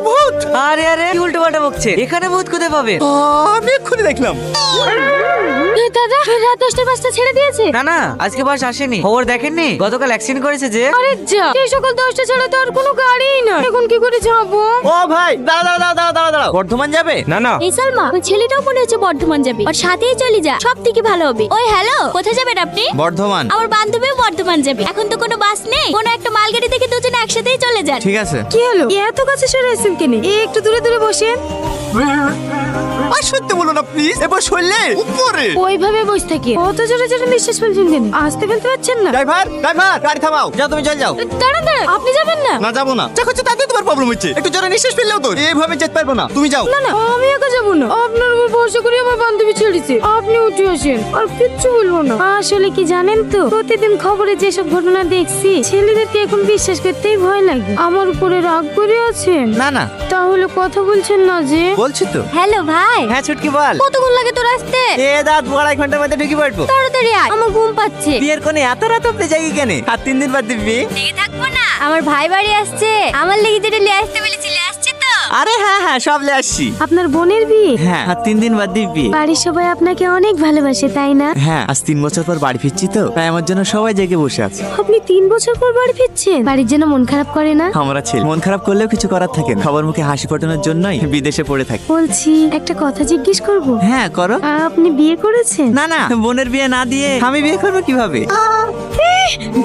ভূত। আরে আরে কি উল্টো পাল্টা বকছে, এখানে ভূত কোথায় পাবেন? আমি এক্ষুনি দেখলাম। দাদা রাত 10টা 5টা ছেড়ে দিয়েছে। না না, আজকে বাস আসেনি। খবর দেখেননি গতকাল অ্যাক্সিডেন্ট করেছে যে? আরে যা, এই সকাল 10টা ছাড়া তো আর কোনো গাড়িই না, এখন কি করে যাবো? ও ভাই দাঁড়াও, বর্ধমান যাবে? না না, এই সালমা, ওই ছেলেটাও মনে হচ্ছে বর্ধমান যাবে, আর সাথেই চলে যা, সব থেকে ভালো হবে। ওই হ্যালো, কোথায় যাবেন আপনি? বর্ধমান। আমার বান্ধবীও বর্ধমান যাবে, এখন তো কোনো বাস নেই, কোনো একটা মালগাড়ি থেকে দুজনে একসাথেই চলে যান। ঠিক আছে। কি হলো, এত কাছে সরে এসেছেন কেন? একটু দূরে দূরে বসেন। আর সত্যি বলুন না প্লিজ, এবার শুনলে উপরে। ওইভাবে বসে থেকে কত জোরে জোরে নিঃশ্বাস ফেলছেন কেন? আসতে ফেলতে পারছেন না? ড্রাইভার গাড়ি থামাও। যাও তুমি চল যাও। দাঁড়ান দাঁড়ান, আপনি যাবেন না? না যাবো না, যা করছো তাতে তোমার প্রবলেম হচ্ছে। একটু জোরে নিঃশ্বাস ফেললেও তো এইভাবে যেতে পারবো না, তুমি যাও। না না, আমি একা যাবো না, আপনার উপর ভরসা করে আমার বান্ধবী ছেড়েছে, আপনি উঠে আসেন, আর কিচ্ছু বলবো না। আসলে কি জানেন তো, প্রতিদিন খবরে যেসব ঘটনা দেখছি, ছেলেদেরকে এখন বিশ্বাস করতেই ভয় লাগে। আমার উপরে রাগ করে আছেন? না না, তাহলে কথা বলছেন না যে? বলছি তো। হ্যালো ভাই, হ্যাঁ ছুটকি বল। কতক্ষণ লাগে তোর আসতে? দাঁত 2.5 ঘন্টার মধ্যে ঢুকে পড়বো। তাড়াতাড়ি আয়, আমার ঘুম পাচ্ছে। বিয়ের কোণে এত রাত অব্দি যাই কেন? আর 3 দিন বাদ দিবি? লেগে থাকবো না, আমার ভাই বাড়ি আসছে, আমার লেগে যেটা লিয়ে আসতে বলেছিলে আসছে তো? আরে হ্যাঁ সব লে আসছি। আপনার বোনের বিয়ে? হ্যাঁ, আর 3 দিন বাদ দিবি? বাড়ির সবাই আপনাকে অনেক ভালোবাসে তাই না? হ্যাঁ, আজ 3 বছর পর বাড়ি ফিরছি তো, তাই আমার জন্য সবাই জেগে বসে আছে। আপনি 3 বছর পর বাড়ি ফিরছেন, বাড়ির জন্য মন খারাপ করে না? আমরা ছেলে মন খারাপ করলেও কিছু করার থাকে না, সবার মুখে হাসি ফোটানোর জন্যই বিদেশে পড়ে থাকি। বলছি একটা কথা জিজ্ঞেস করব? হ্যাঁ করো। আপনি বিয়ে করেছেন? না না, বোনের বিয়ে না দিয়ে আমি বিয়ে করবো কিভাবে?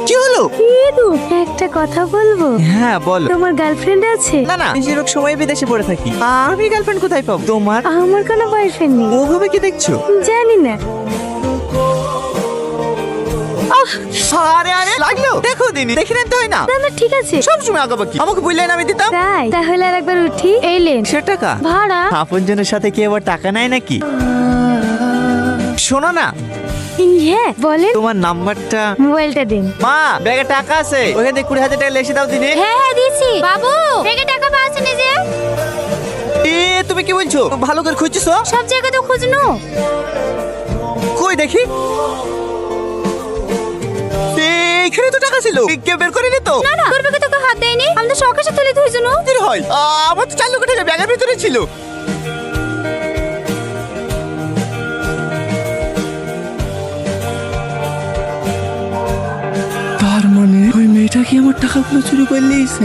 কি হলো? ইদু, একটা কথা বলবো? হ্যাঁ বলো। তোমার গার্লফ্রেন্ড আছে? না না, বেশিরভাগ সময় বিদেশে পড়ে থাকি, আমি গার্লফ্রেন্ড কোথায় পাবো? তোমার আমার কোনো বয়ফ্রেন্ড নেই। ওভাবে কি দেখছো? জানি না। আরে আরে লাগলো, দেখো দিনি দেখে নিতে হয় না? না না ঠিক আছে। সব সময় আগাবাকি, আমাকে বললেন আমি দিতাম। তাই তাহলে আর একবার উঠি, এই লেন সে টাকা ভাড়া। আপনজনের সাথে কি আবার টাকা নেয় নাকি? শোনো না, হ্যাঁ বলেন। তোমার নাম্বারটা। মোবাইলটা দিন। মা ব্যাগে টাকা আছে, ওখানে থেকে 20,000 টাকা লেসে দাও দিনে। হ্যাঁ হ্যাঁ দিছি। বাবু ব্যাগে টাকা পাওয়াছেন যে? তুমি কি বলছো? ভালো করে খুঁজছো? সব জায়গা তো খুঁজনো। কই দেখি। এখানে তো টাকা ছিল, কে বের করে নিত? না না, তোর ব্যাগে তোকে হাত দেয়নি, আমি তো সকাশে তুলে ধুইছো না। কি হয়? আমার তো 4 লক্ষ টাকা ব্যাগের ভিতরে ছিল। তার মানে ওই মেয়েটা কি আমার টাকাগুলো চুরি করে নিয়েছে?